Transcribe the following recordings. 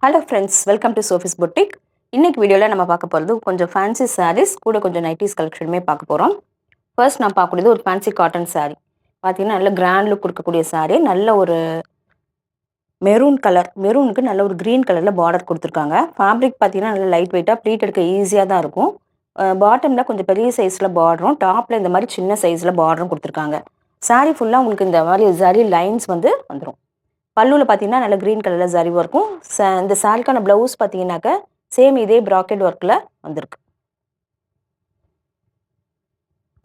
Hello friends, welcome to Sophie's boutique. இன்னைக்கு வீடியோவில் நம்ம பார்க்க போகிறது கொஞ்சம் ஃபேன்சி சாரீஸ் கூட கொஞ்சம் நைட்டிஸ் கலெக்ஷனுமே பார்க்க போகிறோம். ஃபர்ஸ்ட் நான் பார்க்கக்கூடியது ஒரு ஃபேன்சி காட்டன் சாரீ. பார்த்தீங்கன்னா நல்ல கிராண்ட் லுக் கொடுக்கக்கூடிய சாரீ. நல்ல ஒரு மெரூன் கலர், மெரூனுக்கு நல்ல ஒரு க்ரீன் கலரில் பார்டர் கொடுத்துருக்காங்க. ஃபேப்ரிக் பார்த்தீங்கன்னா நல்ல லைட் வெயிட்டாக ப்ளீட் எடுக்க ஈஸியாக தான் இருக்கும். பாட்டமில் கொஞ்சம் பெரிய சைஸில் பார்டரும், டாப்பில் இந்த மாதிரி சின்ன சைஸில் பார்டரும் கொடுத்துருக்காங்க. சாரீ ஃபுல்லாக உங்களுக்கு இந்த மாதிரி ஜரி லைன்ஸ் வந்துடும். பல்லுவில் பார்த்தீங்கன்னா நல்ல க்ரீன் கலரில் ஜரி ஒர்க்கும், இந்த சாரிக்கான ப்ளவுஸ் பார்த்தீங்கன்னாக்க சேம் இதே ப்ராக்கெட் ஒர்க்கில் வந்திருக்கு.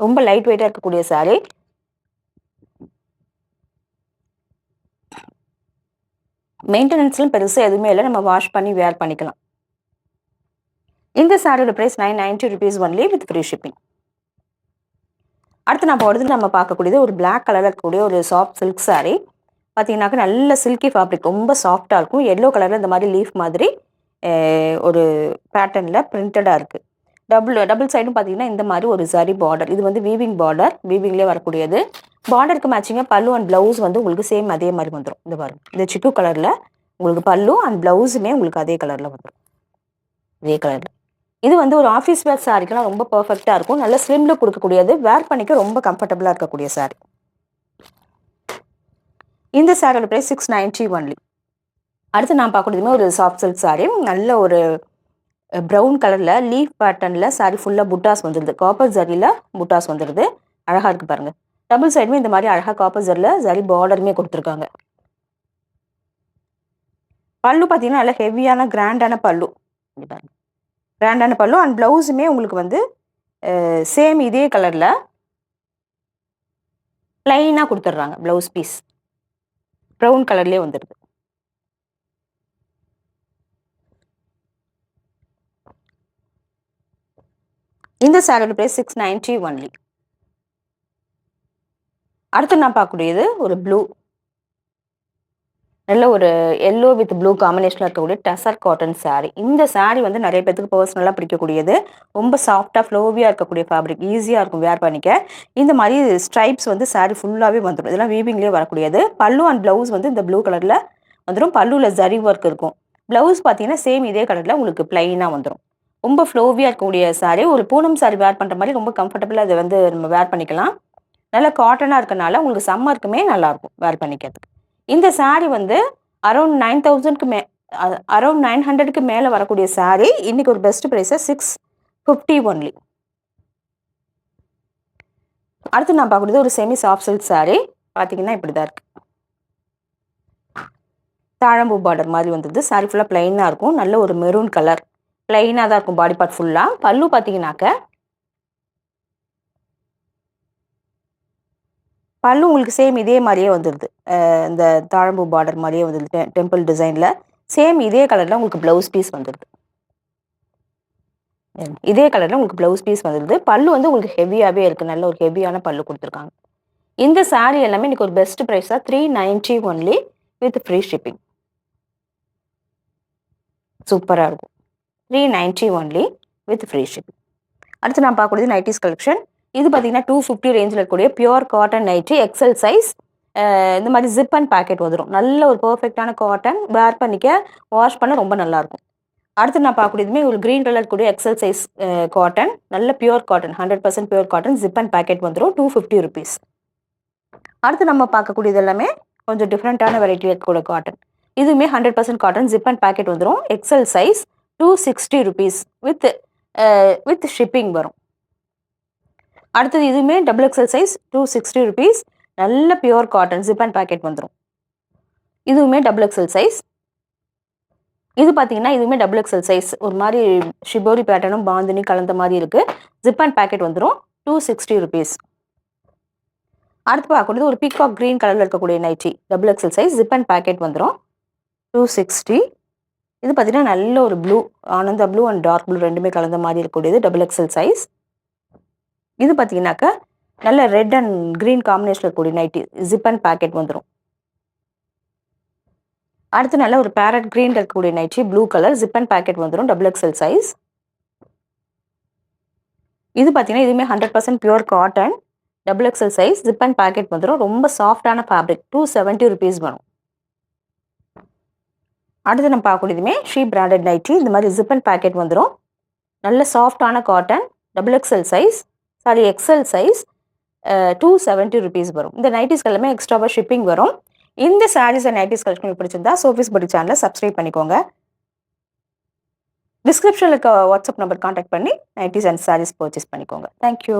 ரொம்ப லைட் வெயிட்டாக இருக்கக்கூடிய சாரீ. மெயின்டெனன்ஸ்லாம் பெருசாக எதுவுமே இல்லை, நம்ம வாஷ் பண்ணி வேர் பண்ணிக்கலாம். இந்த சாரியோட price 990 rupees only with free shipping. அடுத்து நான் போடுறது நம்ம பார்க்கக்கூடியது ஒரு பிளாக் கலரில் இருக்கக்கூடிய ஒரு சாஃப்ட் சில்க் சாரீ. பார்த்தீங்கன்னாக்க நல்ல சில்கி ஃபேப்ரிக், ரொம்ப சாஃப்டாக இருக்கும். எல்லோ கலரில் இந்த மாதிரி லீஃப் மாதிரி ஒரு பேட்டர்னில் பிரிண்டடாக இருக்குது. டபுள் சைடும் பார்த்தீங்கன்னா இந்த மாதிரி ஒரு சரி பார்டர். இது வீவிங் பார்டர், வீவிங்லேயே வரக்கூடியது. பார்டருக்கு மேட்சிங்காக பல்லு அண்ட் ப்ளவுஸ் உங்களுக்கு சேம் அதே மாதிரி வந்துடும். இந்த பாருங்க, இந்த சிக்கு கலரில் உங்களுக்கு பல்லு அண்ட் ப்ளவுஸுமே உங்களுக்கு அதே கலரில் வந்துடும். இதே கலரில் இது ஒரு ஆஃபீஸ் வேர் சாரிக்கெல்லாம் ரொம்ப பர்ஃபெக்டாக இருக்கும். நல்ல ஸ்லிம்ல கொடுக்கக்கூடியது, வேர் பண்ணிக்க ரொம்ப கம்ஃபர்டபுளாக இருக்கக்கூடிய சாரி. இந்த சாரியோட ப்ரைஸ் 690 ஒன்லி. அடுத்து நான் பார்க்கக்கூடியதுமே ஒரு சாஃப்ட் சில்க் சாரி. நல்ல ஒரு ப்ரௌன் கலரில் லீஃப் பேட்டர்னில் சாரி ஃபுல்லாக புட்டாஸ் வந்துடுது. காப்பர் ஜரியில் புட்டாஸ் வந்துடுது. அழகாக இருக்குது பாருங்கள். டபுள் சைடுமே இந்த மாதிரி அழகாக காப்பர் ஜரியில் ஜரி பார்டருமே கொடுத்துருக்காங்க. பல்லு பார்த்தீங்கன்னா நல்ல ஹெவியான கிராண்டான பல்லு. கிராண்டான பல்லு அண்ட் ப்ளவுஸுமே உங்களுக்கு சேம் இதே கலரில் ப்ளைனாக கொடுத்துட்றாங்க. ப்ளவுஸ் பீஸ் ப்ரௌன் கலர்லேயே வந்துடுது. இந்த சாரியோட ப்ரைஸ் 690 ஒன்லி. அடுத்து நான் பார்க்கக்கூடியது ஒரு ப்ளூ, நல்ல ஒரு எல்லோ வித் ப்ளூ காம்பினேஷனில் இருக்கக்கூடிய டசர் காட்டன் சாரீ. இந்த சாரீ நிறைய பேருக்கு பர்சனலாக பிடிக்கக்கூடியது. ரொம்ப சாஃப்டாக ஃப்ளோவியாக இருக்கக்கூடிய ஃபேப்ரிக், ஈஸியாக இருக்கும் வேர் பண்ணிக்க. இந்த மாதிரி ஸ்ட்ரைப்ஸ் சாரீ ஃபுல்லாகவே வந்துடும். இதெல்லாம் வீவிங்லேயே வரக்கூடியது. பல்லு அண்ட் ப்ளவுஸ் இந்த ப்ளூ கலரில் வந்துடும். பல்லுவில் ஜரி ஒர்க் இருக்கும். ப்ளவுஸ் பார்த்தீங்கன்னா சேம் இதே கலரில் உங்களுக்கு பிளைனாக வந்துடும். ரொம்ப ஃப்ளோவியாக இருக்கக்கூடிய சாரீ. ஒரு பூனம் சாரீ வேர் பண்ணுற மாதிரி ரொம்ப கம்ஃபர்டபுளாக அதை நம்ம வேர் பண்ணிக்கலாம். நல்ல காட்டனாக இருக்கனால உங்களுக்கு சம்மருக்குமே நல்லாயிருக்கும் வேர் பண்ணிக்கிறதுக்கு. இந்த சாரீ அரௌண்ட் 9000க்கு அரௌண்ட் 900க்கு மேலே வரக்கூடிய சாரீ. இன்னைக்கு ஒரு பெஸ்ட் ப்ரைஸை 650 ஒன்லி. அடுத்து நான் பார்க்கக்கூடியது ஒரு செமி சாஃப்ட் சில்க் சாரீ. பார்த்தீங்கன்னா இப்படி தான் இருக்குது. தாழம்பூ பார்டர் மாதிரி வந்துடுது. சாரீ ஃபுல்லாக பிளைனாக இருக்கும். நல்ல ஒரு மெரூன் கலர், பிளைனாக தான் இருக்கும் பாடி பார்ட் ஃபுல்லாக. பல்லு பார்த்தீங்கன்னாக்க பல்லு உங்களுக்கு சேம் இதே மாதிரியே வந்துடுது. இந்த தாழம்பூ பார்டர் மாதிரியே வந்துடுது. டெம்பிள் டிசைனில் சேம் இதே கலரில் உங்களுக்கு ப்ளவுஸ் பீஸ் வந்துடுது. இதே கலரில் உங்களுக்கு ப்ளவுஸ் பீஸ் வந்துடுது. பல்லு உங்களுக்கு ஹெவியாகவே இருக்குது. நல்ல ஒரு ஹெவியான பல்லு கொடுத்துருக்காங்க. இந்த சாரீ எல்லாமே இன்றைக்கி ஒரு பெஸ்ட் ப்ரைஸாக 390 ஒன்லி வித் ஃப்ரீ ஷிப்பிங். சூப்பராக இருக்கும். 390 ஒன்லி வித் ஃப்ரீ ஷிப்பிங். அடுத்து நான் பார்க்கக்கூடியது நைட்டிஸ் கலெக்ஷன். இது பார்த்தீங்கன்னா 250 ரேஞ்சில் இருக்கக்கூடிய pure cotton nighty, XL size. இந்த மாதிரி ஜிப் அண்ட் பேக்கெட் வந்துடும். நல்ல ஒரு பர்ஃபெக்டான காட்டன், வேர் பண்ணிக்க வாஷ் பண்ண ரொம்ப நல்லாயிருக்கும். அடுத்து நான் பார்க்கக்கூடியதுமே ஒரு க்ரீன் கலர் கூடிய எக்ஸல் சைஸ் காட்டன், நல்ல pure cotton, 100% pure cotton, zip and packet வந்துடும். 250 rupees. அடுத்து நம்ம பார்க்கக்கூடியது எல்லாமே கொஞ்சம் டிஃப்ரெண்ட்டான வெரைட்டி இருக்கக்கூடிய காட்டன். இதுவுமே 100% காட்டன், ஜிப் அண்ட் பேக்கெட் வந்துடும். XL size 260 rupees with shipping வரும். அடுத்தது இதுவுமே டபுள் எக்ஸல் சைஸ் 260 rupees. நல்ல pure cotton, zip and packet வந்துடும். இதுவுமே டபுள் எக்ஸல் சைஸ். இது பார்த்தீங்கன்னா இதுவுமே டபுள் எக்ஸல் சைஸ். ஒரு மாதிரி ஷிபோரி பேட்டர்னும் பாந்தினி கலந்த மாதிரி இருக்குது. ஜிப் அண்ட் பேக்கெட் வந்துடும். 260 rupees. அடுத்து பார்க்கக்கூடியது ஒரு பீகாக் க்ரீன் கலரில் இருக்கக்கூடிய nighty, double XL size, zip and packet வந்துடும். 260. இது பார்த்தீங்கன்னா நல்ல ஒரு blue, Ananda blue and dark blue ரெண்டுமே கலந்த மாதிரி இருக்கக்கூடியது, டபுள் எக்ஸல் சைஸ். இது பார்த்தீங்கன்னாக்கா நல்ல ரெட் அண்ட் க்ரீன் காம்பினேஷன் இருக்கக்கூடிய நைட்டி, ஜிப் அண்ட் பேக்கெட் வந்துடும். அடுத்து நல்ல ஒரு பேரட் க்ரீன் இருக்கக்கூடிய nighty, blue colour, zip and packet வந்துடும், டபுள் எக்ஸல் சைஸ். இது பார்த்தீங்கன்னா இதுவுமே 100% pure cotton, double XL size, zip and packet வந்துடும். ரொம்ப சாஃப்டான ஃபேப்ரிக், 270 rupees வரும். அடுத்து நம்ம பார்க்கக்கூடியதுமே ஷீ பிராண்டட் நைட்டி. இந்த மாதிரி ஜிப்பன் பேக்கெட் வந்துடும். நல்ல சாஃப்டான cotton, double XL size, sorry XL size, 270 rupees வரும். இந்த நைட்டிஸ்க்கு எல்லாமே எக்ஸ்ட்ராவாக ஷிப்பிங் வரும். இந்த சாரீஸ் அண்ட் நைட்டிஸ் கலெக்ஷன் பிடிச்சிருந்தா சோஃபிஸ் புட்டிக் சேனலை சப்ஸ்கிரைப் பண்ணிக்கோங்க. டிஸ்கிரிப்ஷனில் இருக்க வாட்ஸ்அப் நம்பர் கான்டாக்ட் பண்ணி நைட்டிஸ் அண்ட் சாரீஸ் பர்ச்சேஸ் பண்ணிக்கோங்க. தேங்க்யூ.